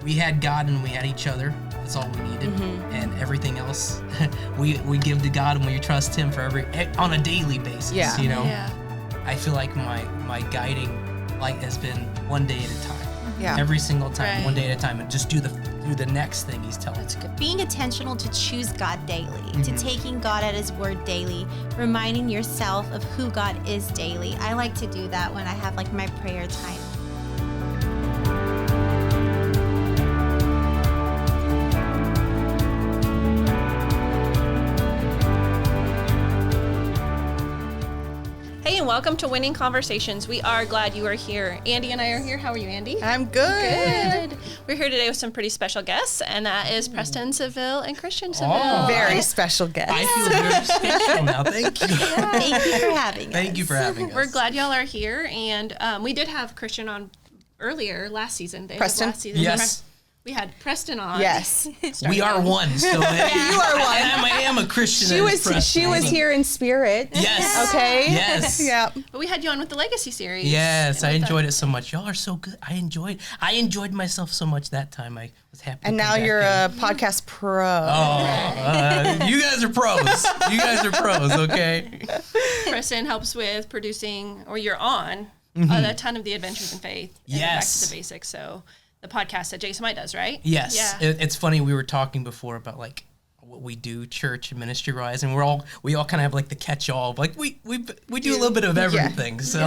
we had God and we had each other. That's all we needed, and everything else we give to God and we trust Him for on a daily basis. Yeah. You know, Yeah. I feel like my guiding light has been one day at a time. Yeah. Every single time, Right. one day at a time, and just do the next thing He's telling me. Being intentional to choose God daily, to taking God at His word daily, reminding yourself of who God is daily. I like to do that when I have like my prayer time. Hey, and welcome to Winning Conversations. We are glad you are here. Andy and I are here. How are you, Andy? I'm good. Good. We're here today with some pretty special guests, and that is Preston Seville and Christian Savelle. Oh. Very special guest. I feel very special now. Thank you. Thank you for having us. Thank you for having us. We're glad y'all are here, and we did have Christian on earlier last season. Preston? Last season. Yes. We had Preston on. Yes. We are one. So You are one. And I am a Christian. She and was Preston. here in spirit. Yes. Okay. Yes. Yeah. But we had you on with the Legacy series. Yes, I And with enjoyed it so much. Y'all are so good. I enjoyed myself so much that time. I was happy. And to now come back you're in. a podcast pro. You guys are pros. You guys are pros, okay? Preston helps with producing, or you're on, a ton of the Adventures in Faith. And Back Yes. to the Basics. So the podcast that JSMI does, right? Yes. Yeah. It's funny, we were talking before about like what we do church and ministry wise, and we all kind of have like the catch-all of like we do a little bit of everything. So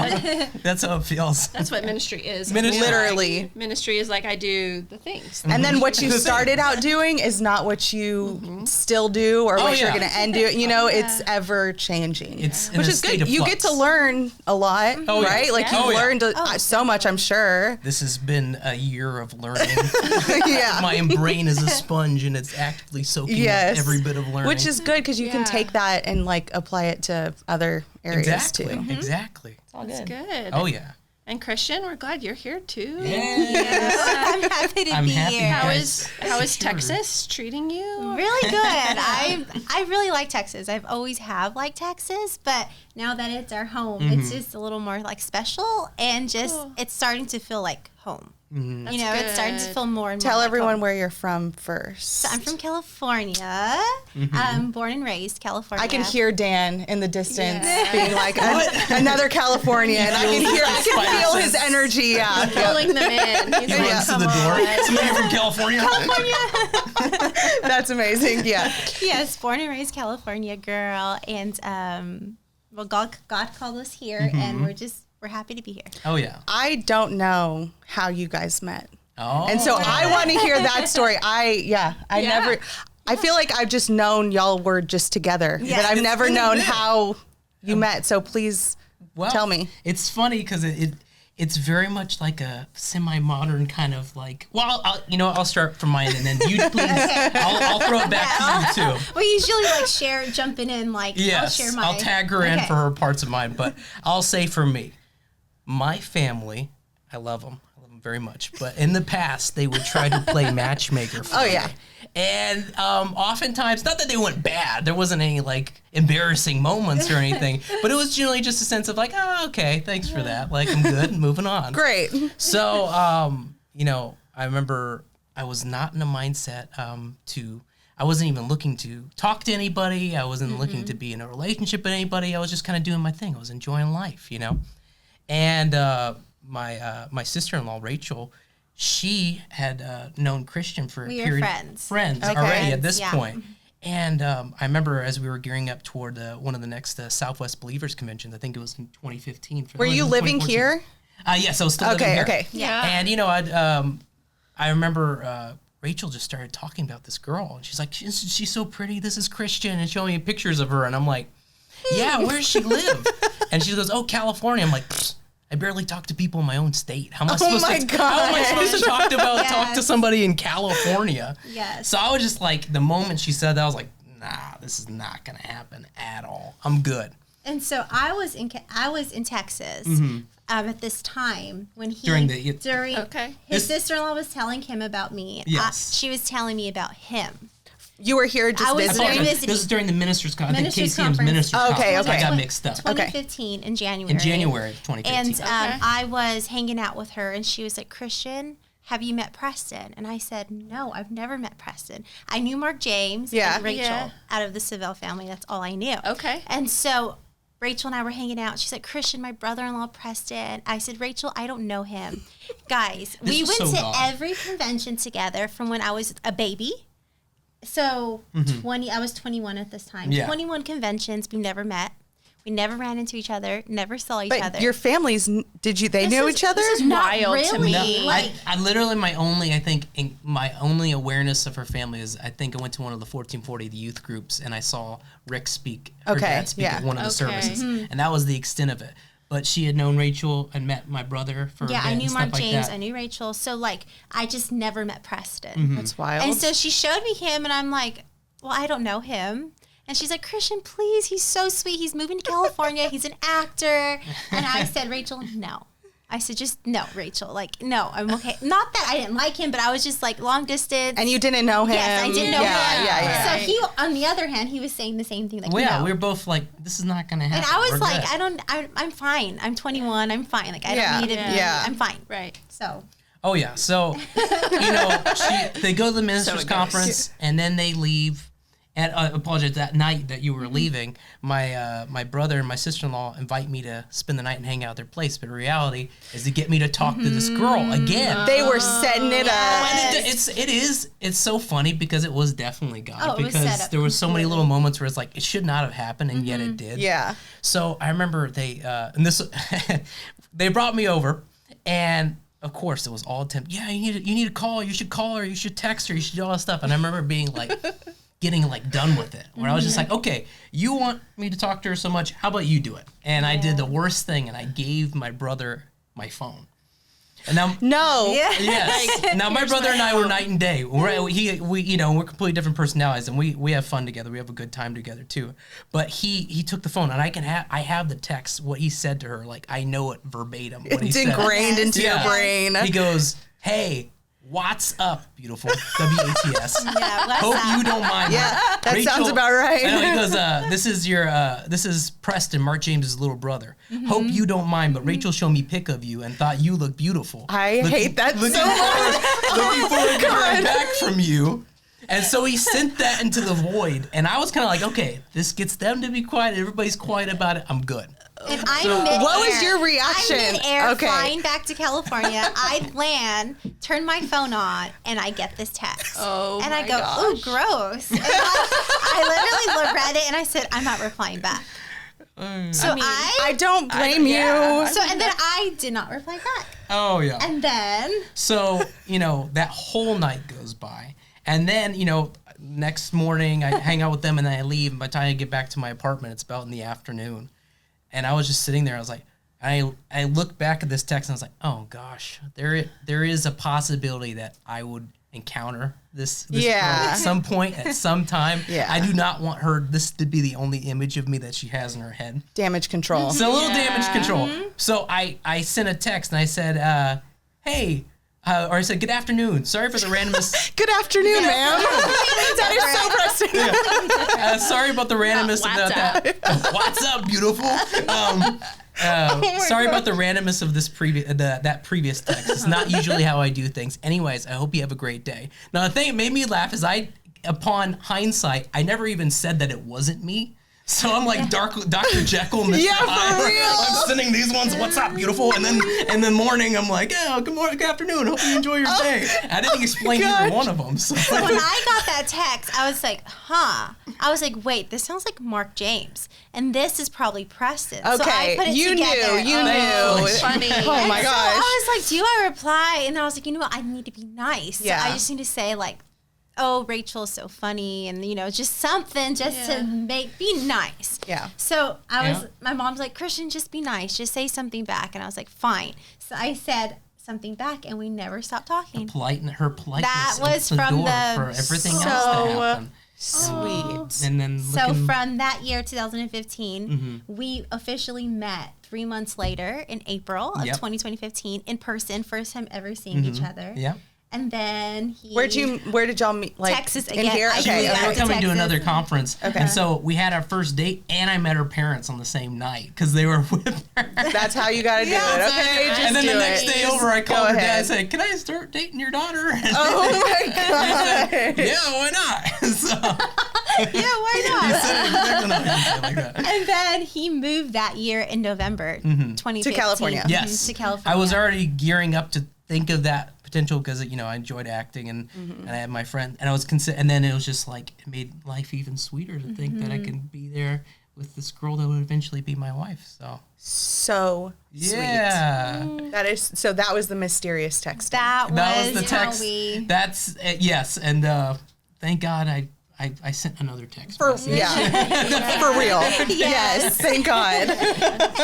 that's how it feels. That's what ministry is. Ministry. Literally. Ministry is like I do the things. And then what you started out doing is not what you still do or what you're yeah. going to end doing. You know, it's ever changing. It's in which a is state good. of You flux. get to learn a lot, Oh, yeah. right? Like Yeah. you've Oh, yeah. learned so much, I'm sure. This has been a year of learning. Yeah. My brain is a sponge and it's actively soaking Yes. up every bit of learning. Which is good because you can Yeah. take that and like apply it to other areas exactly. too. Exactly. All That's good. Oh yeah. And Christian, we're glad you're here too. I'm happy to I'm be happy here. How Yes. is Sure. Texas treating you? Really good. I really like Texas. I've always have liked Texas, but now that it's our home, it's just a little more like special and just it's starting to feel like home. You know, it's starting to good. feel more and more Tell like everyone home. where you're from first. So I'm from California. Born and raised California. I can hear Dan in the distance Yeah. being like another Californian. I can feel his energy. Yeah. Pulling them in. He's He like, runs to come the door. on. Somebody from California. That's amazing. Yeah. Yes, born and raised California girl, and well, God called us here, and we're happy to be here. Oh yeah. I don't know how you guys met. Oh. And so I want to hear that story. I feel like I've just known y'all were just together, Yeah. but I've never been a known bit. how you met. So please tell me. It's funny because it's very much like a semi-modern kind of like. Well, I'll start from mine and then you please. I'll throw it back to you too. We usually like jumping in, like Yes, I'll share my. I'll tag her in Okay. for her parts of mine, but I'll say for me, my family, I love them very much, but in the past they would try to play matchmaker for me. yeah. And oftentimes, not that they went bad, there wasn't any like embarrassing moments or anything, but it was generally just a sense of like, oh, okay, thanks for that. Like, I'm good, moving on. Great. So, I remember I was not in a mindset I wasn't even looking to talk to anybody. I wasn't looking to be in a relationship with anybody. I was just kind of doing my thing. I was enjoying life, And my sister-in-law, Rachel, she had known Christian for a We were period. friends. Okay. Already at this Yeah. point. And I remember as we were gearing up toward one of the next Southwest Believers conventions, I think it was in 2015. Were you living here? Yes, I was still living here. Okay. Yeah. And I remember Rachel just started talking about this girl, and she's like, she's so pretty. This is Christian, and showing me pictures of her, and I'm like, yeah, where does she live? And she goes, oh, California. I'm like, pfft, I barely talk to people in my own state. How am I supposed to talk to somebody in California? Yes. So I was just like, the moment she said that, I was like, nah, this is not gonna happen at all. I'm good. And so I was in Texas at this time when During Okay. his sister-in-law was telling him about me. Yes. She was telling me about him. You were here just I was visiting? very visiting. This is during the ministers' conference. I think Ministers' KCM's conference. ministers' Okay, conference. okay. I got mixed up. 2015 in January. In January of 2015. And Okay. I was hanging out with her, and she was like, Christian have you met Preston? And I said, no, I've never met Preston. I knew Mark James and Rachel out of the Savelle family. That's all I knew. Okay. And so Rachel and I were hanging out. She's like, Christian, my brother-in-law, Preston. I said, Rachel, I don't know him. Guys, we went to every convention together from when I was a baby. So I was 21 at this time. 21 conventions. We never met. We never ran into each other, never saw each other. Your families, they know each other? This is wild to me. No, I literally, my only awareness of her family is I think I went to one of the 1440 youth groups and I saw Rick speak, her dad speak at one of the services. And that was the extent of it. But she had known Rachel and met my brother for a bit I knew Mark James, I knew Rachel. So, like, I just never met Preston. That's wild. And so she showed me him, and I'm like, well, I don't know him. And she's like, Christian, please, he's so sweet. He's moving to California. He's an actor. And I said, Rachel, no. I said, just no, Rachel. Like, no, I'm okay. Not that I didn't like him, but I was just like long distance. And you didn't know him. Yes, I didn't know him. Yeah. So he, on the other hand, he was saying the same thing. Like, we were both like, this is not going to happen. And I was like, I'm fine. I'm 21. I'm fine. Like, I don't need to be. I'm fine. Right. So. Oh, yeah. So, they go to the minister's conference and then they leave. And I apologize, that night that you were leaving, my brother and my sister-in-law invite me to spend the night and hang out at their place. But reality is to get me to talk to this girl again. They were setting it up. And it's so funny because it was definitely God. It was set up there were so many little moments where it's like, it should not have happened, and yet it did. Yeah. So I remember they brought me over, and of course it was all attempt. Yeah, you need to call. You should call her. You should text her. You should do all that stuff. And I remember being like, getting like done with it, where I was just like, okay, you want me to talk to her so much, how about you do it? And I did the worst thing, and I gave my brother my phone. And now, yes. Now my brother and I were night and day. We're completely different personalities, and we have fun together. We have a good time together too. But he took the phone, and I have the text, what he said to her, like I know it verbatim. What It's ingrained into your brain. He goes, hey, what's up, beautiful? WATS. Hope you don't mind. Yeah, that Rachel, sounds about right. I know, he goes, this is Preston, Mark James's little brother. Hope you don't mind, but Rachel showed me pic of you and thought you look beautiful. I hate that so much. Looking forward to hearing back from you. And so he sent that into the void, and I was kind of like, okay, this gets them to be quiet. Everybody's quiet about it. I'm good. And I'm mid-air. What was your reaction? I'm mid-air, flying back to California. I land, turn my phone on, and I get this text. And I go, ooh, gross. And I literally read it, and I said, I'm not replying back. So I don't blame you. So, and then I did not reply back. Oh, yeah. And then. So, that whole night goes by. And then, next morning I hang out with them and then I leave. And by the time I get back to my apartment, it's about in the afternoon. And I was just sitting there. I was like, I look back at this text and I was like, oh gosh, there is a possibility that I would encounter this girl at some point, at some time. I do not want this to be the only image of me that she has in her head. Damage control. So a little damage control. So I sent a text and I said, hey, or I said, good afternoon. Sorry for the randomness. Good afternoon, ma'am. That is so pressing. Sorry about the randomness of that. What's up, beautiful? Sorry about the randomness of this that previous text. It's not usually how I do things. Anyways, I hope you have a great day. Now, the thing that made me laugh is upon hindsight, I never even said that it wasn't me. So I'm like Dr. Jekyll, Mr. Hyde. For real. I'm sending these ones, what's up, beautiful? And then in the morning, I'm like, good morning, good afternoon. Hope you enjoy your day. I didn't explain either one of them. So when I got that text, I was like, I was like, wait, this sounds like Mark James. And this is probably Preston. Okay, so I put it together. You knew. It's funny. Oh my gosh. So I was like, do I reply? And I was like, you know what? I need to be nice. Yeah. So I just need to say like, oh, Rachel's so funny, and just something to be nice. Yeah. So my mom's like, Christian, just be nice, just say something back, and I was like, fine. So I said something back, and we never stopped talking. Her politeness. That was from from the for everything else to happen. Sweet. And then from that year, 2015, we officially met 3 months later in April of 2015 in person, first time ever seeing each other. Yeah. And then Where did y'all meet? Like Texas in again. here? I Okay. moved We out were to coming to Texas. another conference. Okay. And so we had our first date, and I met her parents on the same night because they were with her. That's how you gotta do it. Okay, just And then do the next it. day Just over, I go called her dad ahead. and said, "Can I start dating your daughter?" And Oh my he god. said, "Yeah, why not?" So Yeah, why he not? said exactly like that. And then he moved that year in November 2015. To California. Mhm, Yes, to California. I was already gearing up to think of that potential because I enjoyed acting and I had my friend and I was and then it was just like it made life even sweeter to think that I could be there with this girl that would eventually be my wife. So Yeah. That is so. That was the mysterious text. That that was the how text. we. That's yes, and thank God I sent another text. For message. for real. Yes. Thank God.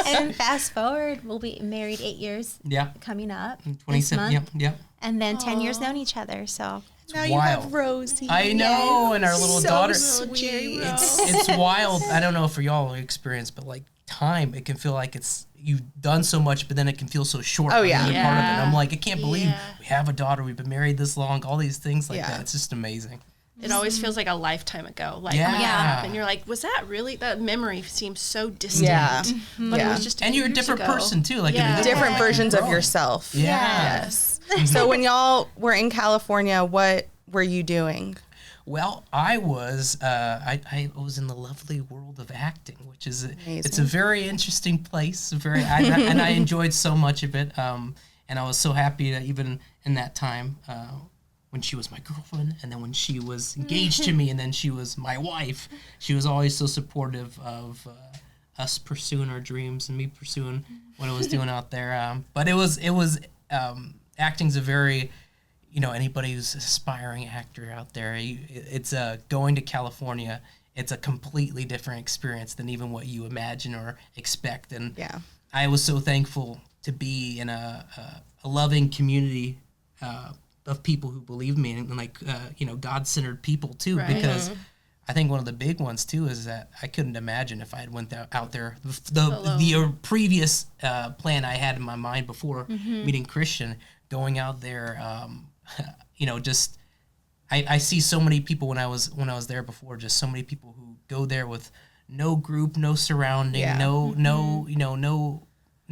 And fast forward, we'll be married 8 years Yeah. coming up this 27. month. Yep. And then 10 years known each other. So Now you wild. have Rosie. I know, and our little So daughter. sweet. It's wild. I don't know for y'all experience, but like time, it can feel like you've done so much, but then it can feel so short. Oh, yeah. Part of it. Yeah. I'm like, I can't believe Yeah. we have a daughter. We've been married this long. All these things like Yeah. that. It's just amazing. It always feels like a lifetime ago. Like Yeah. when it Yeah. happened, you're like, was that really? That memory seems so distant. Yeah. But it Yeah. was just. And you're a years different ago. person too. Like Yeah. Different you're versions of growing. yourself. Yeah. Yes. So when y'all were in California, what were you doing? Well, I was I was in the lovely world of acting, which is it's a Amazing. very interesting place. And I enjoyed so much of it. And I was so happy that even in that time, when she was my girlfriend, and then when she was engaged to me, and then she was my wife, she was always so supportive of us pursuing our dreams and me pursuing what I was doing out there. But it was acting's a very anybody who's aspiring actor out there, it's going to California. It's a completely different experience than even what you imagine or expect. And Yeah. I was so thankful to be in a loving community of people who believe me and God-centered people too. Right. Because I think one of the big ones too is that I couldn't imagine if I had went out there. The previous plan I had in my mind before meeting Christian, going out there. Just I see so many people when I was there before. Just so many people who go there with no group, no surrounding, Yeah.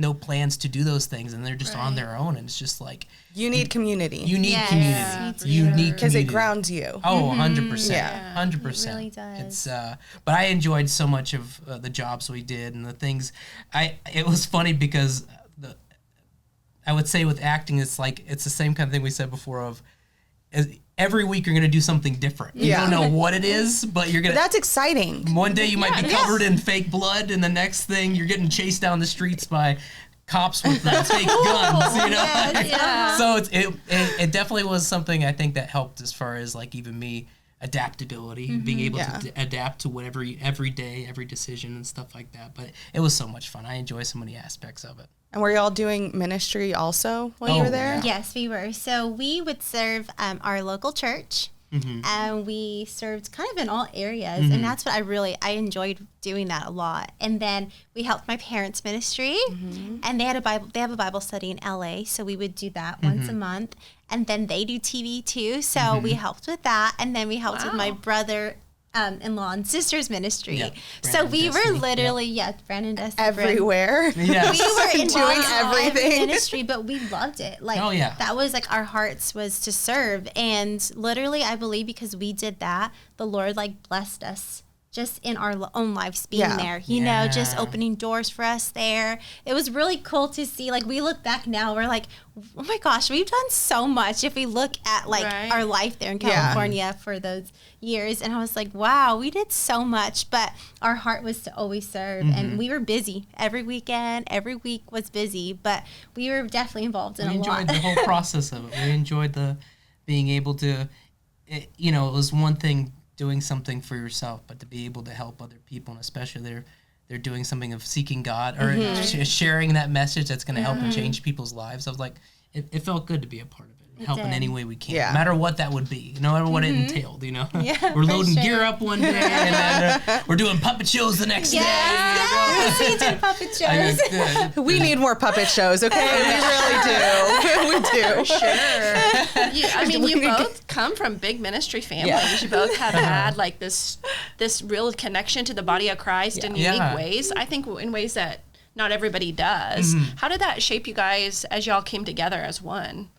no plans to do those things, and they're just on their own. And it's just like You need community. you need Yes. community. Yeah, for You sure. need Because it community. grounds you. Oh, 100%. Yeah. 100%. It really does. It's but I enjoyed so much of the jobs we did and the things. It was funny because I would say with acting, it's the same kind of thing we said before of every week you're going to do something different. You Yeah. don't know what it is, but you're going to. That's exciting. One day you might be covered in fake blood, and the next thing you're getting chased down the streets by cops with fake guns. So it definitely was something I think that helped as far as like even me adaptability, being able to adapt to whatever every day, every decision and stuff like that. But it was so much fun. I enjoy so many aspects of it. And were y'all doing ministry also while you Oh, were there? yeah. yes, we were. So we would serve our local church. And we served kind of in all areas. And that's what I enjoyed doing that a lot. And then we helped my parents' ministry. And they have a Bible study in LA. So we would do that once a month. And then they do TV too. So we helped with that. And then we helped with my brother in-law and sister's ministry. Yeah, So Brandon we Destiny, were literally, Brandon Destiny. Everywhere. Yes. We were involved Doing in every everything. ministry, but we loved it. Like, Oh, yeah. that was like our hearts was to serve. And literally, I believe because we did that, the Lord like blessed us just in our own lives being Yeah. there, you know, just Yeah. opening doors for us there. It was really cool to see. Like, we look back now, we're like, oh my gosh, we've done so much if we look at like Right. our life there in Yeah. California for those years. And I was like, wow, we did so much, but our heart was to always serve. And we were busy every weekend, every week was busy, but we were definitely involved in We a lot. enjoyed the whole process of it. We enjoyed being able to, it was one thing doing something for yourself, but to be able to help other people, and especially they're doing something of seeking God or sharing that message that's going to help and change people's lives. I was like, it felt good to be a part of it. help in any way we can, Yeah. no matter what that would be, no matter what it entailed, you know. Yeah, we're for loading sure. gear up one day, and then we're doing puppet shows the next day. Yes, we do puppet shows. We need more puppet shows, okay? We really do. We do. Sure. You both come from big ministry families. Yeah. You both have had like this real connection to the body of Christ in unique ways. I think in ways that not everybody does. How did that shape you guys as y'all came together as one?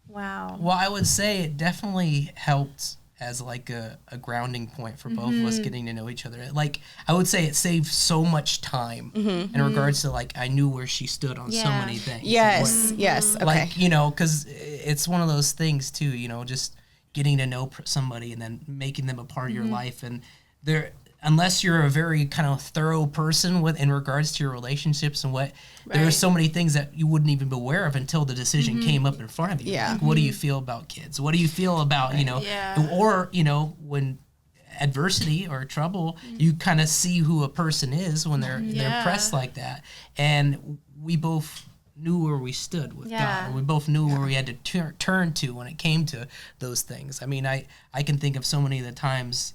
Wow. Well, I would say it definitely helped as like a grounding point for both of us getting to know each other. Like, I would say it saved so much time in regards to like, I knew where she stood on so many things. Yes, yes, okay. Like, you know, because it's one of those things too, you know, just getting to know somebody and then making them a part of your life. And unless you're a very kind of thorough person in regards to your relationships and there are so many things that you wouldn't even be aware of until the decision came up in front of you. Yeah. Like, what do you feel about kids? What do you feel about, you know, or, you know, when adversity or trouble, you kind of see who a person is when they're pressed like that. And we both knew where we stood with God. We both knew where we had to turn to when it came to those things. I mean, I can think of so many of the times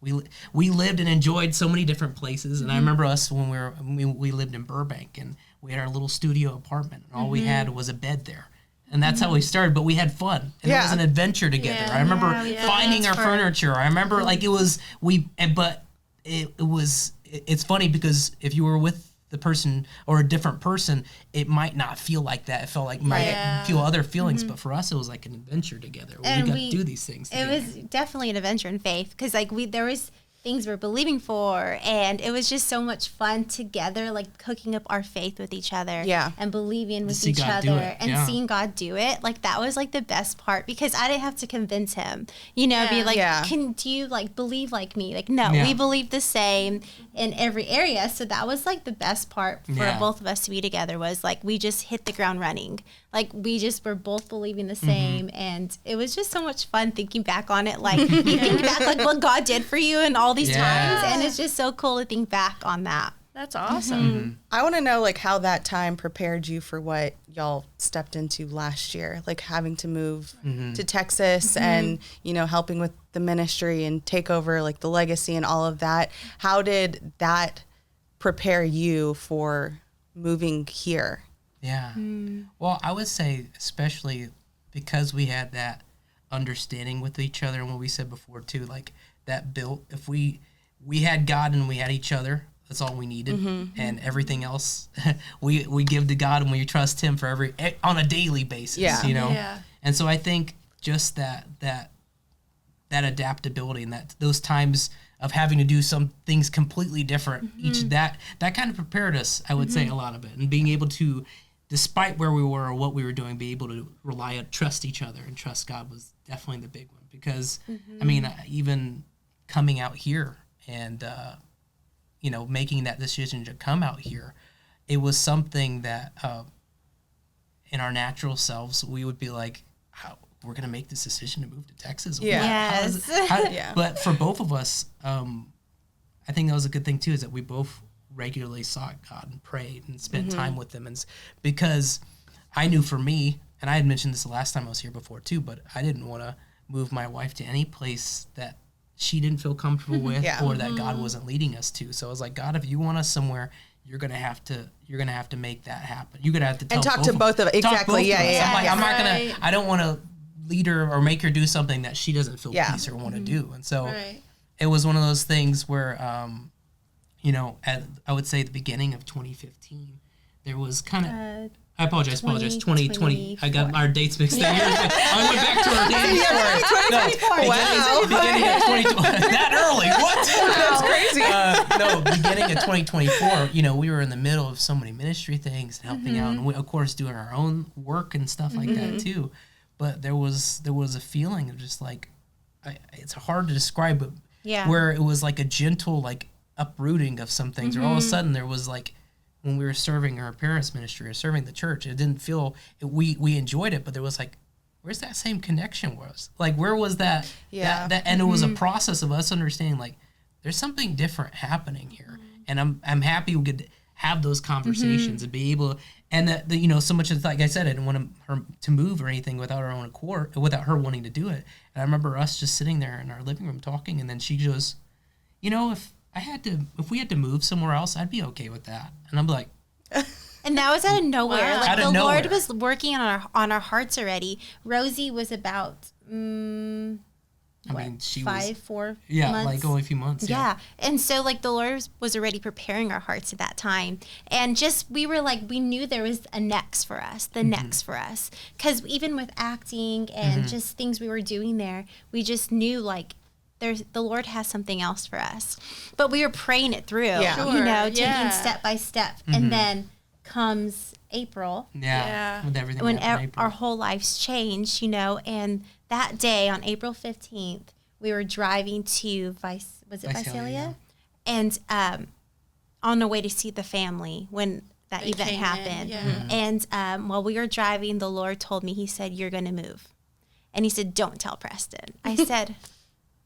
we lived and enjoyed so many different places. And I remember us when we lived in Burbank, and we had our little studio apartment, and all we had was a bed there. And that's how we started, but we had fun. And it was an adventure together. I remember finding our furniture. I remember like it's funny because if you were with the person or a different person, it might not feel like that. It felt like might feel other feelings, but for us, it was like an adventure together. We got to do these things together. It was definitely an adventure in faith because like there was things we're believing for, and it was just so much fun together, like cooking up our faith with each other and believing with each other and seeing God do it. Like that was like the best part because I didn't have to convince him, you know, be like, do you like believe like me? Like, no, we believe the same in every area. So that was like the best part for both of us to be together was like, we just hit the ground running. Like we just were both believing the same, and it was just so much fun thinking back on it. Like you think back like what God did for you and all these times, and it's just so cool to think back on that. That's awesome. I want to know like how that time prepared you for what y'all stepped into last year, like having to move to Texas and, you know, helping with the ministry and take over like the legacy and all of that. How did that prepare you for moving here? Yeah. Well, I would say especially because we had that understanding with each other and what we said before too, like that built, if we had God and we had each other, that's all we needed. And everything else we give to God and we trust him for on a daily basis, you know? Yeah. And so I think just that adaptability and those times of having to do some things completely different, that kind of prepared us, I would say, a lot of it. And being able to, despite where we were or what we were doing, be able to trust each other and trust God was definitely the big one. Because, I mean, even coming out here and, you know, making that decision to come out here, it was something that in our natural selves, we would be like, we're going to make this decision to move to Texas. But for both of us, I think that was a good thing too, is that we both regularly sought God and prayed and spent time with him. And because I knew for me, and I had mentioned this the last time I was here before too, but I didn't want to move my wife to any place that she didn't feel comfortable with or that God wasn't leading us to. So I was like, God, if you want us somewhere, you're gonna have to make that happen. You're gonna have to tell and talk to both of us. Exactly. I'm like, I'm not gonna. I don't want to lead her or make her do something that she doesn't feel peace or want to do. And so it was one of those things where, you know, I would say the beginning of 2015, there was kind of. I apologize. 2020. I got our dates mixed up. I went back to our dates. Beginning of 2020. That early? What? That's crazy. No, beginning of 2024. You know, we were in the middle of so many ministry things and helping out, and we, of course, doing our own work and stuff like that too. But there was a feeling of just like, it's hard to describe, but where it was like a gentle like uprooting of some things, or all of a sudden there was like. When we were serving our parents' ministry or serving the church, it didn't feel we enjoyed it, but there was like, where's that same connection was? Like, where was that? That and it was a process of us understanding like, there's something different happening here, and I'm happy we could have those conversations and be able, And that, you know, so much as, like I said, I didn't want her to move or anything without her own accord, without her wanting to do it. And I remember us just sitting there in our living room talking, and then she goes, you know, if we had to move somewhere else, I'd be okay with that. And I'm like, and that was out of nowhere. Wow. Like Out of the nowhere. Lord was working on our hearts already. Rosie was about I mean, she 4 yeah, months. like only a few months. Yeah. And so like the Lord was already preparing our hearts at that time. And just, we were like, we knew there was a next for us, next for us. Because even with acting and just things we were doing there, we just knew like the Lord has something else for us. But we were praying it through, you know, taking step by step. And then comes April. Yeah. With everything When happened in April. our whole lives changed, you know, and that day on April 15th, we were driving to Visalia? And on the way to see the family when that They event came in, happened. yeah. And while we were driving, the Lord told me, he said, you're going to move. And he said, don't tell Preston. I said,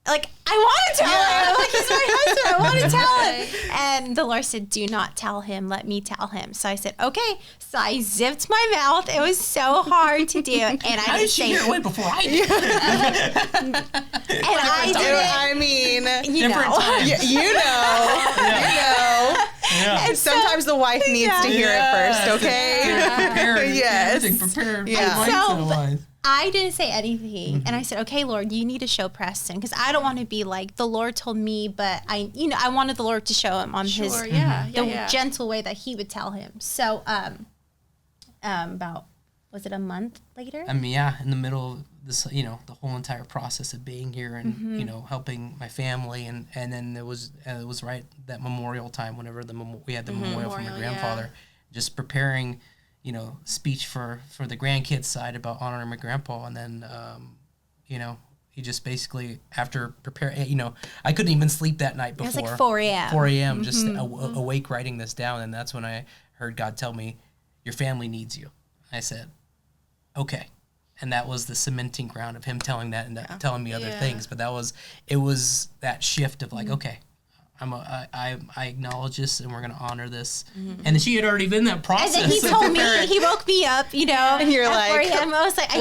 like, I want to tell him. Like, he's my husband. I want to tell him. And the Lord said, do not tell him. Let me tell him. So I said, okay. So I zipped my mouth. It was so hard to do. And I How did didn't she say hear it way before I did? And I didn't, I mean, you Different know. times. you know. Yeah. And sometimes the wife needs to hear it first, okay? Prepared. Yes. Everything prepared. Yeah. mindset-wise. I didn't say anything, and I said, "Okay, Lord, you need to show Preston because I don't want to be like the Lord told me, but I wanted the Lord to show him on his the gentle way that He would tell him." So, about was it a month later? I mean, yeah, in the middle of this, you know, the whole entire process of being here and you know, helping my family, and then it was right that memorial time whenever we had the memorial for my grandfather, just preparing, you know, speech for the grandkids side about honoring my grandpa, and then you know, he just basically after preparing, you know, I couldn't even sleep that night before. It was like 4 a.m. 4 a.m. Just awake writing this down, and that's when I heard God tell me, "Your family needs you." I said, "Okay." And that was the cementing ground of him telling that and telling me other things. But it was that shift of like, okay, I acknowledge this and we're going to honor this. And she had already been that process. And then he told me, he woke me up, you know, And you're at like, 4 a.m. I was like, I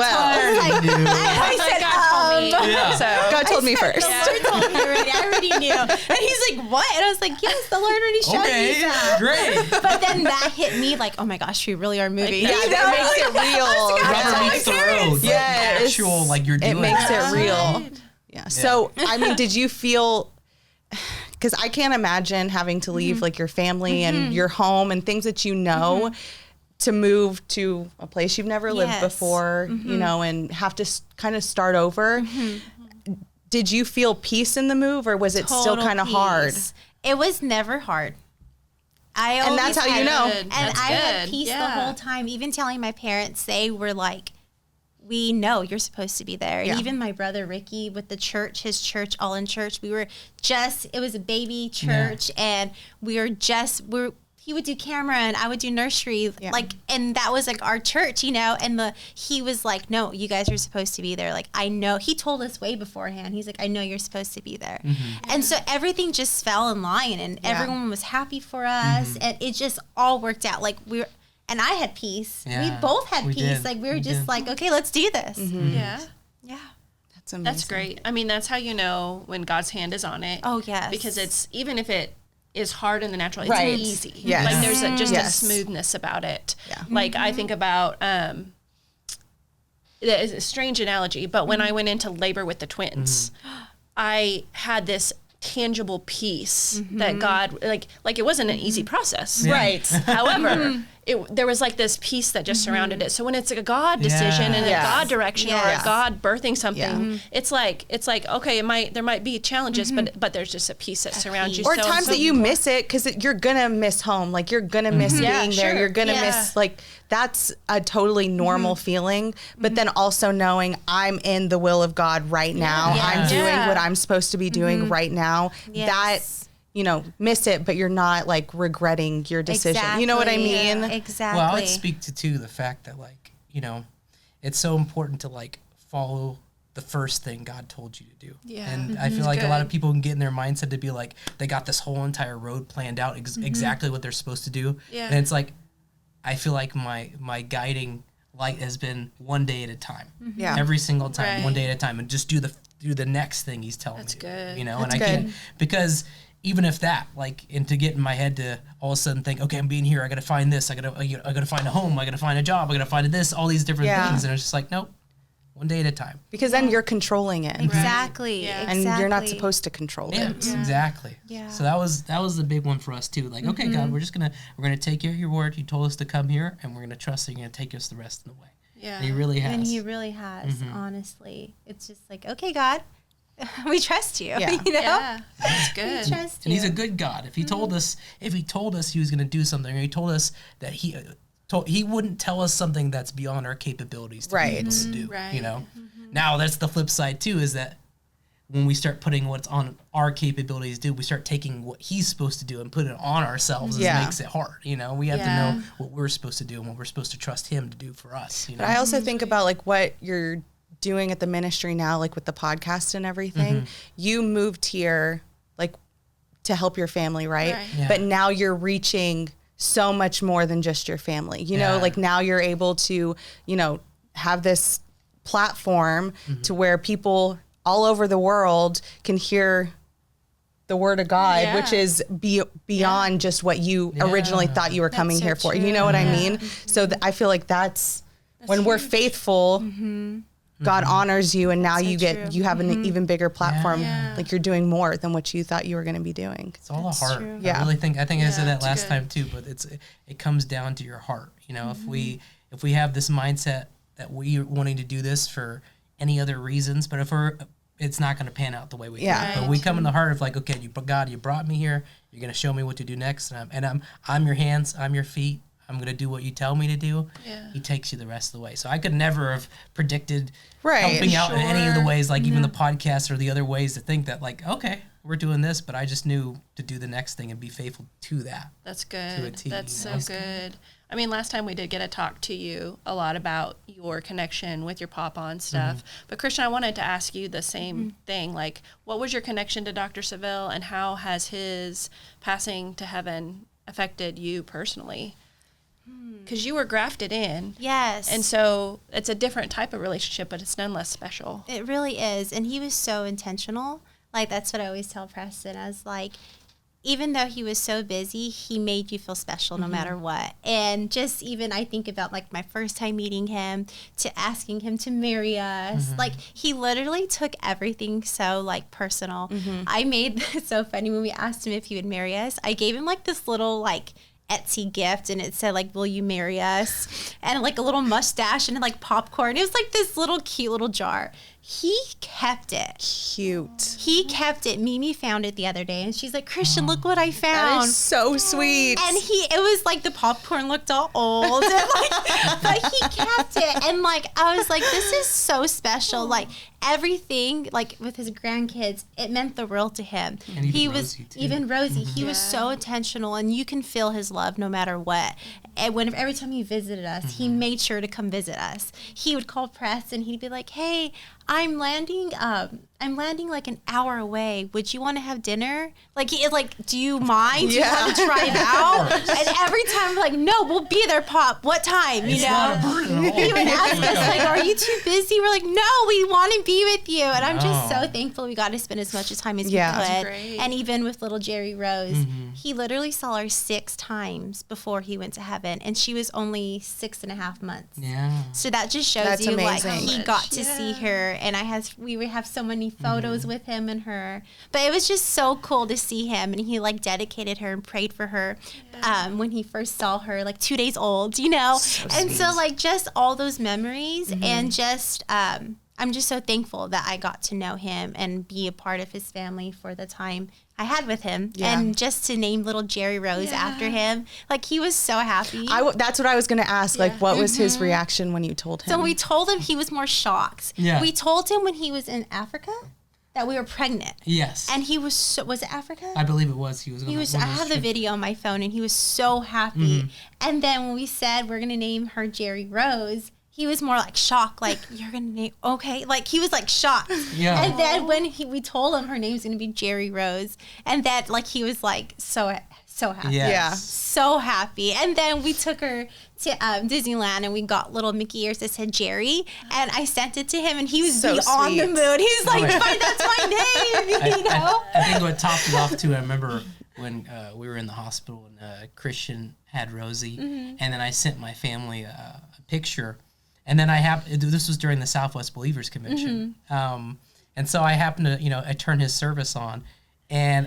So God told me first. The Lord told me already. I already knew. And he's like, what? And I was like, yes, the Lord already showed me that. Great. But then that hit me like, oh my gosh, we really are moving. Yeah, that makes it real. Rubber meets the road. Yes. The actual, like you're doing It makes it. it real. Yeah. So, I mean, did you feel, because I can't imagine having to leave like your family and your home and things that you know to move to a place you've never lived before, you know, and have to kind of start over. Did you feel peace in the move, or was it still kind of hard? It was never hard. And that's how you know. And I had peace the whole time. Even telling my parents, they were like, we know you're supposed to be there. And even my brother Ricky with the church, his church, All in Church, it was a baby church, and he would do camera and I would do nursery, like, and that was like our church, you know, and he was like, no, you guys are supposed to be there. Like, I know, he told us way beforehand. He's like, I know you're supposed to be there. And so everything just fell in line, and everyone was happy for us, and it just all worked out. Like, and I had peace. Yeah, we both had we peace. did. Like, we were just like, okay, let's do this. Yeah. That's amazing. That's great. I mean, that's how you know when God's hand is on it. Oh, yes. Because it's, even if it is hard in the natural, it's Right. easy. Yes. Like there's just a Yes. smoothness about it. Yeah. Like I think about, it's a strange analogy, but when I went into labor with the twins, I had this tangible peace that God, like it wasn't an easy process. Right. However, there was like this peace that just surrounded it. So when it's a God decision and a God direction or a God birthing something, it's like okay, there might be challenges, but there's just a peace that surrounds you. Or times that you miss it because you're gonna miss home, like you're gonna miss being there. You're gonna miss, like, that's a totally normal feeling. But then also knowing I'm in the will of God right now. I'm doing what I'm supposed to be doing right now. That, you know, miss it, but you're not like regretting your decision. Exactly. You know what I mean? Exactly. Well, I would speak to too the fact that, like, you know, it's so important to like follow the first thing God told you to do. Yeah. And I feel like a lot of people can get in their mindset to be like, they got this whole entire road planned out exactly what they're supposed to do. Yeah. And it's like, I feel like my guiding light has been one day at a time. Yeah. Every single time, Right. one day at a time, and just do the next thing he's telling That's me. good. You know, That's and I good. can, because even if that, like, and to get in my head to all of a sudden think, okay, I'm being here, I gotta find this, I gotta find a home, I gotta find a job, I gotta find this, all these different Yeah. things, and it's just like, nope, one day at a time. Because then you're controlling it. Exactly. Yeah. And you're not supposed to control Yeah, it. exactly. Yeah. So that was the big one for us too. Like, okay, God, we're gonna take you at your word. You told us to come here, and we're gonna trust that you're gonna take us the rest of the way. Yeah. And he really has. And he really has, honestly. It's just like, okay, God, we trust you. Yeah. You know? Yeah. That's good. We trust And you. he's a good God. If he told us he was gonna do something, or he told us that he wouldn't tell us something that's beyond our capabilities to be Right. able to do. Right. You know. Now that's the flip side too, is that when we start putting what's on our capabilities to do, we start taking what he's supposed to do and put it on ourselves. Yeah. It makes it hard. You know, we have to Yeah. know what we're supposed to do and what we're supposed to trust him to do for us. You know? But I also think about like what you're doing at the ministry now, like with the podcast and everything. You moved here like to help your family, right? Right. Yeah. But now you're reaching so much more than just your family. You know, Yeah. like now you're able to, you know, have this platform to where people all over the world can hear the word of God, Yeah. which is beyond just what you originally Yeah. thought you were coming so here for. true. You know what I Yeah. mean? So I feel like that's when we're faithful, God honors you, and now so you true. you have an even bigger platform. Yeah. Like you're doing more than what you thought you were going to be doing. It's all a heart. true. Yeah. I really think I said that that's last good. time too, but it comes down to your heart. You know, if we have this mindset that we're wanting to do this for any other reasons, but it's not going to pan out the way we Yeah. think. But we come in the heart of like, okay, God, you brought me here. You're going to show me what to do next, and I'm your hands, I'm your feet. I'm going to do what you tell me to do. Yeah. He takes you the rest of the way. So I could never have predicted Right. helping out in any of the Sure. ways, like even the podcast or the other ways to think that like, okay, we're doing this, but I just knew to do the next thing and be faithful to that. That's To a good. T, That's you so know? good. I mean, last time we did get to talk to you a lot about your connection with your papa and stuff. But Christian, I wanted to ask you the same thing. Like, what was your connection to Dr. Seville, and how has his passing to heaven affected you personally? Because you were grafted in. Yes. And so it's a different type of relationship, but it's none less special. It really is. And he was so intentional. Like, that's what I always tell Preston. I was like, even though he was so busy, he made you feel special no matter what. And just even I think about like my first time meeting him to asking him to marry us. Like, he literally took everything so like personal. I made it so funny when we asked him if he would marry us. I gave him like this little like Etsy gift, and it said like, will you marry us, and like a little mustache and like popcorn. It was like this little cute little jar. He kept it. Cute. He kept it. Mimi found it the other day, and she's like, Christian, look what I That found. is so sweet. And it was like the popcorn looked all old, and but he kept it. And like, I was like, this is so special. Like everything, like with his grandkids, it meant the world to him. And even He Rosie, was too. even Rosie. He was so intentional, and you can feel his love no matter what. And every time he visited us, he made sure to come visit us. He would call Preston. He'd be like, "Hey, I'm landing like an hour away. Would you want to have dinner? Like, do you mind? Do you want to drive out?" And every time, we're like, "No, we'll be there, Pop. What time? You It's know?" not a burden at all. He would ask us, like, "Are you too busy?" We're like, "No, we want to be with you." And I'm just so thankful we got to spend as much time as we Yeah. could. That's great. And even with little Jerrie Rose, he literally saw her 6 times before he went to heaven, and she was only 6.5 months. Yeah. So that just shows That's you like amazing. he got to see her, and we would have so many photos with him and her. But it was just so cool to see him, and he like dedicated her and prayed for her when he first saw her, like 2 days old, you know. And so like just all those memories, and just I'm just so thankful that I got to know him and be a part of his family for the time I had with him. Yeah. And just to name little Jerrie Rose after him, like he was so happy. That's what I was going to ask. Like, what was his reaction when you told him? So we told him, he was more shocked. Yeah. We told him when he was in Africa that we were pregnant. Yes. And he was was it Africa? I believe it was. I have the video on my phone, and he was so happy. And then when we said we're going to name her Jerrie Rose, he was more like shocked, like, "You're going to name, okay." Like, he was like shocked. Yeah. And then when we told him her name's going to be Jerrie Rose, and that like he was like so so happy. Yes. Yeah. So happy. And then we took her to Disneyland and we got little Mickey ears that said Jerrie. And I sent it to him and he was So beyond the sweet. mood. He's like, Right. fine, that's my name, you know? I think what topped it off too, I remember when we were in the hospital and Christian had Rosie, and then I sent my family a picture, and then this was during the Southwest Believers Convention, and so I happened to, I turned his service on, and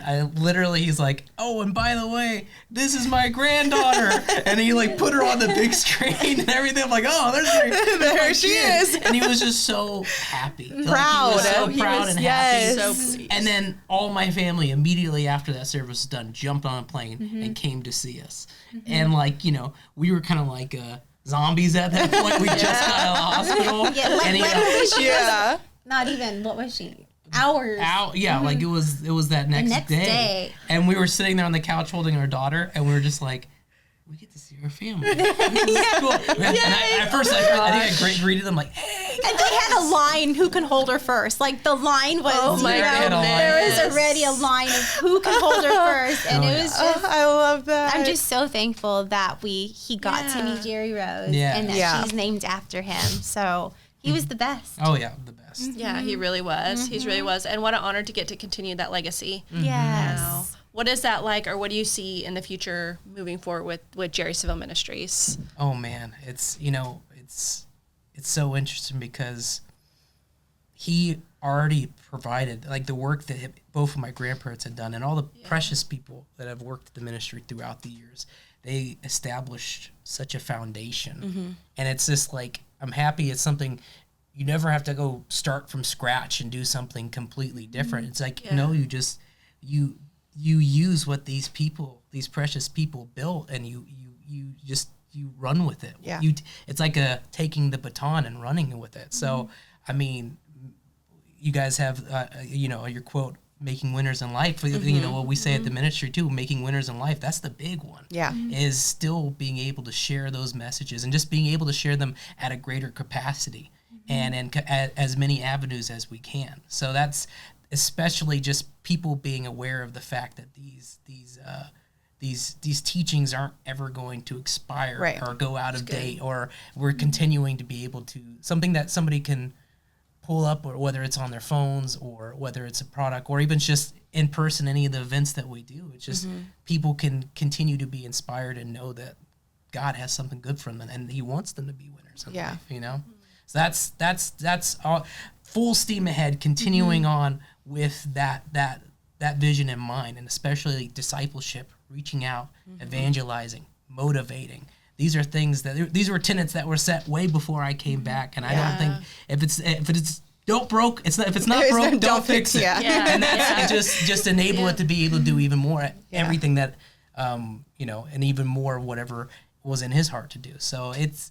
he's like, oh, and by the way, this is my granddaughter, and he like put her on the big screen and everything. I'm like, oh, There she is. and he was just so happy, Proud. Like, he was so He proud was- and yes. happy. So pleased. And then all my family immediately after that service was done jumped on a plane and came to see us. And we were kind of like zombies at that point. We just got out of the hospital. Yeah, like, and literally, she Yeah. was not even, what was she? Hours. like it was that next, next day. day. And we were sitting there on the couch holding our daughter, and we were just like, we get to see our family. This is cool. And at first I think I greeted them like, hey. And they had a line, who can hold her first. Like, the line was, Oh my there was goodness. already a line of who can hold her first. And it was just, I love that. I'm just so thankful that he got to meet Jerrie Rose Yeah. and that Yeah. she's named after him. So he was the best. Oh yeah, the best. Yeah, he really was. He really was. And what an honor to get to continue that legacy. Yes. Wow. What is that like, or what do you see in the future moving forward with Jerrie Savelle Ministries? Oh man, it's so interesting because he already provided like the work that both of my grandparents had done and all the precious people that have worked at the ministry throughout the years. They established such a foundation, and it's just like I'm happy. It's something you never have to go start from scratch and do something completely different. It's like no, you just you use what these precious people built, and you run with it. Yeah. It's like taking the baton and running with it. So, I mean, you guys have, your quote, making winners in life. What we say at the ministry too, making winners in life. That's the big one. Yeah. Is still being able to share those messages and just being able to share them at a greater capacity and as many avenues as we can. So that's especially just people being aware of the fact that these teachings aren't ever going to expire Right. or go out of date, or we're continuing to be able to something that somebody can pull up, or whether it's on their phones or whether it's a product or even just in person, any of the events that we do. It's just people can continue to be inspired and know that God has something good for them and he wants them to be winners in life, So that's all full steam ahead, continuing on with that vision in mind, and especially discipleship, reaching out, evangelizing, motivating. These are things these were tenets that were set way before I came back, and I don't think if it's don't broke, it's not, if it's not broke, don't fix it. Yeah. And that's just enable it to be able to do even more everything that and even more of whatever was in his heart to do. So it's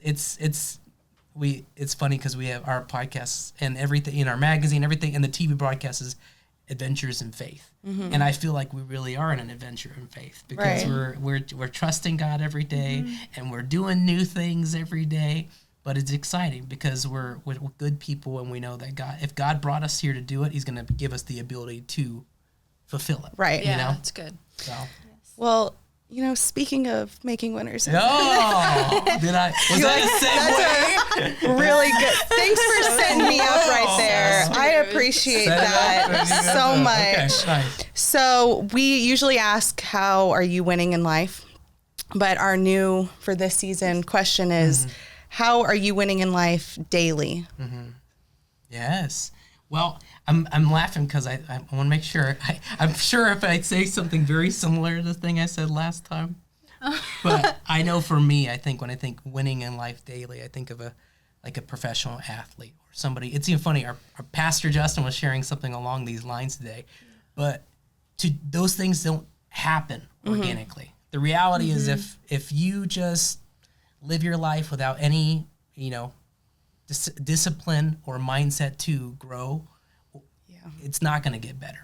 funny because we have our podcasts and everything in our magazine, everything, and the TV broadcast is Adventures in Faith. And I feel like we really are in an adventure in faith because we're trusting God every day and we're doing new things every day. But it's exciting because we're good people, and we know that if God brought us here to do it, he's going to give us the ability to fulfill it. Right. Yeah, that's good. So. Well, speaking of making winners. Oh, did I? Was that a segue? Really good. Thanks for setting me up right there. I appreciate that so much. Okay, nice. So we usually ask, how are you winning in life? But our new, for this season, question is, how are you winning in life daily? Yes. Well, I'm laughing because I want to make sure. I'm sure if I say something very similar to the thing I said last time. But I know for me, I think when I think winning in life daily, I think of a professional athlete or somebody. It's even funny. Our pastor Justin was sharing something along these lines today. But those things don't happen organically. The reality is if you just live your life without any, discipline or mindset to grow, it's not going to get better.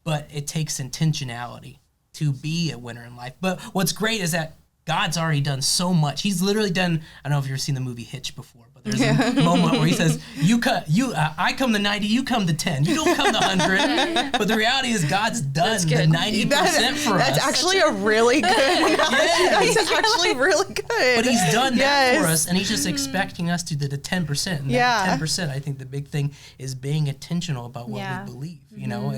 But it takes intentionality to be a winner in life. But what's great is that God's already done so much. He's literally done, I don't know if you've ever seen the movie Hitch before, but there's a moment where he says, I come to 90, you come to 10. You don't come to 100. But the reality is God's done the 90% for us. That's actually a really good That's actually really good. But he's done that for us, and he's just expecting us to do the 10%. And that 10%, I think the big thing is being intentional about what we believe. You know,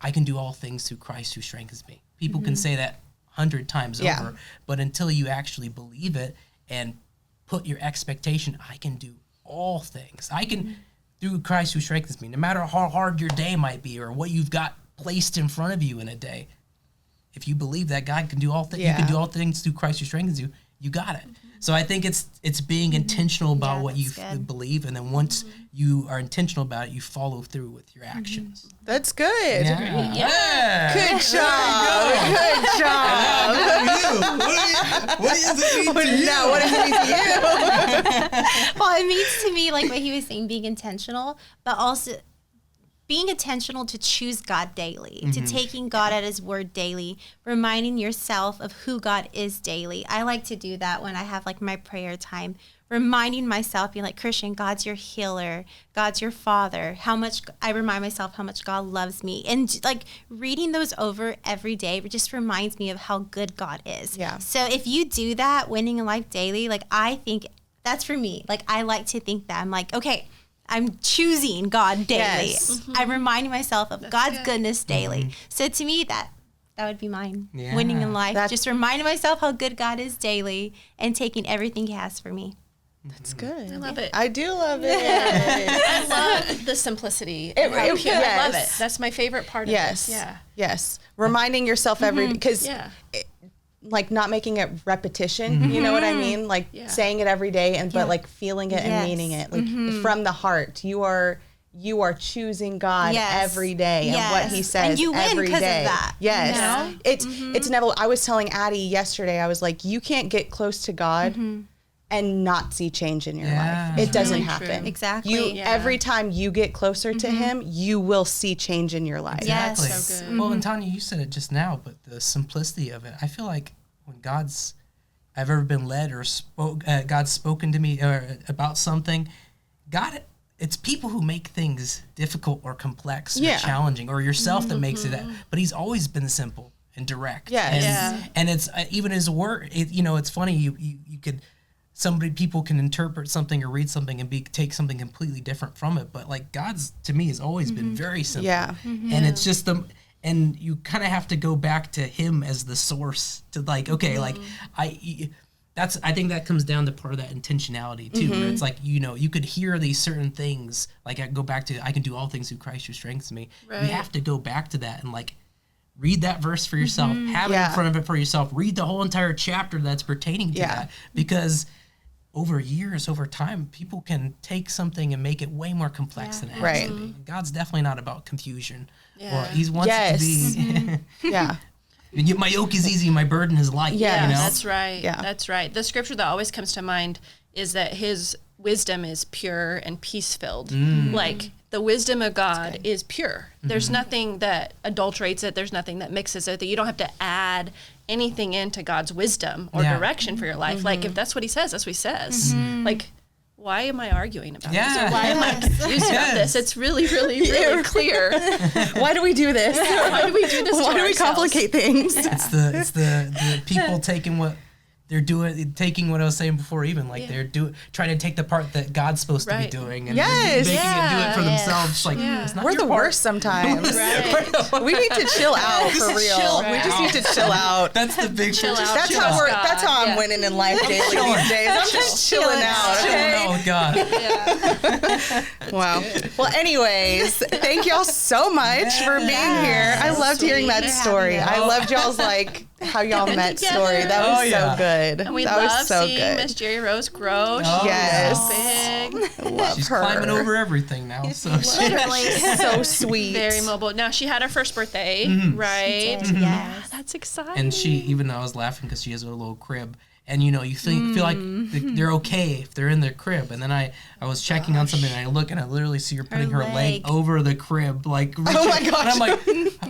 I can do all things through Christ who strengthens me. People can say that 100 times over, but until you actually believe it and put your expectation, I can do all things. I can, through Christ who strengthens me, no matter how hard your day might be or what you've got placed in front of you in a day. If you believe that God can do all things, you can do all things through Christ who strengthens you, you got it. So I think it's being intentional about what you believe, and then once you are intentional about it, you follow through with your actions. That's good. Yeah. Good job. Good job. What does it mean to you? Now, what does it mean to you? Well, it means to me, like what he was saying, being intentional, but also being intentional to choose God daily, to taking God at his word daily, reminding yourself of who God is daily. I like to do that when I have like my prayer time, reminding myself, being like, Christian, God's your healer, God's your father. I remind myself how much God loves me. And like reading those over every day just reminds me of how good God is. Yeah. So if you do that, winning in life daily, like I think that's for me. Like I like to think that I'm like, okay, I'm choosing God daily. Yes. I'm reminding myself of God's goodness daily. So to me, that would be mine. Yeah. Winning in life. Just reminding myself how good God is daily and taking everything he has for me. That's good. I love it. I do love it. I love the simplicity. I love it. That's my favorite part of this. Yeah. Yes. Reminding yourself every day, because like not making it repetition, you know what I mean? Like saying it every day but like feeling it and meaning it. Like from the heart. You are choosing God every day and what he says and you win every because day. Of that. Yes. You know? It's never. I was telling Addie yesterday, I was like, you can't get close to God and not see change in your life. It doesn't happen. True. Exactly. Every time you get closer to him, you will see change in your life. Exactly. Yes. So good. Well, and Tanya, you said it just now, but the simplicity of it. I feel like when I've ever been led or God's spoken to me about something, it's people who make things difficult or complex or challenging, or yourself that makes it that. But he's always been simple and direct. And it's even his word. It's funny. You could. People can interpret something or read something and take something completely different from it. But like God's, to me, has always been very simple. Yeah. And it's just and you kind of have to go back to him as the source to like, okay, like I think that comes down to part of that intentionality too, where it's like, you could hear these certain things, like I go back to, I can do all things through Christ who strengthens me. Right. You have to go back to that and like, read that verse for yourself, have it in front of it for yourself, read the whole entire chapter that's pertaining to that, because over years, over time, people can take something and make it way more complex than it has to be. God's definitely not about confusion. Or he wants it to be... My yoke is easy, my burden is light. Yeah, that's right. Yeah. That's right. The scripture that always comes to mind is that his wisdom is pure and peace-filled. Like, the wisdom of God is pure. There's nothing that adulterates it. There's nothing that mixes it. That you don't have to add anything into God's wisdom or direction for your life. Like, if that's what he says, that's what he says. Like, why am I arguing about this? Or why am I confused about this? It's really, really, really clear. Why do we do this? Why do we do this? Why do we complicate things? It's the people taking what they're doing, taking what I was saying before, even like they're trying to take the part that God's supposed to be doing and making it do it for themselves. Like it's not we're your the part. worst sometimes. We need to chill out for real. We just need to chill out. That's the big chill out. That's how I'm winning in life daily these days. I'm just chilling out. Okay? Oh God. Wow. Well, anyways, thank y'all so much for being here. I loved hearing that story. I loved y'all's how y'all met story. That was so good. And we love seeing Miss Jerrie Rose grow. Yes. So big. Love She's her. climbing over everything now. So literally so sweet. Very mobile. Now she had her first birthday, right? Yes. That's exciting. And even though I was laughing because she has a little crib. And you feel like they're okay if they're in their crib. And then I was checking on something and I look and I literally see her putting her leg over the crib, like oh my gosh. And I'm like,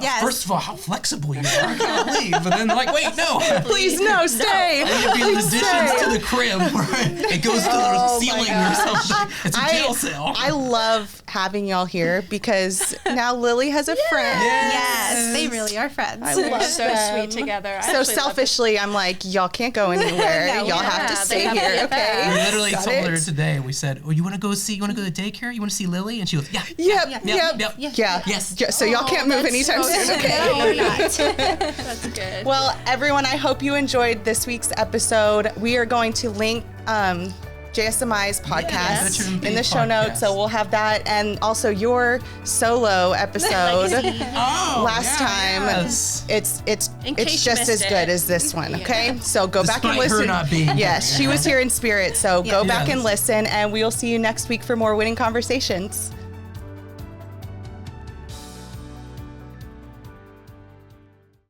Yes. First of all, how flexible you are. I can't leave. But then like, wait, no. Please, no, stay. And it'd be in additions to the crib where it goes to the ceiling or something. It's a jail cell. I love having y'all here because now Lily has a friend. Yes, they really are friends. I They're love so them. sweet together. I So actually love selfishly, I'm like, y'all can't go anywhere. No, y'all have to yeah, stay they have to here, get okay? back. We literally Got told her it. today. We said, "Oh, you want to go to daycare? You want to see Lily?" And she goes, "Yeah, Yep. yep. Yeah. Yes. Yeah, so y'all can't move anytime soon, okay? No, we're not. That's good. Well, everyone, I hope you enjoyed this week's episode. We are going to link JSMI's podcast Veteran in the Big show notes, Podcast. so we'll have that, and also your solo episode last time. Yes. It's In case you just as missed good it. as this one. Okay, so go back and Despite her listen. not being Yes, here. she was here in spirit. So go back Yes. and listen, and we'll see you next week for more winning conversations.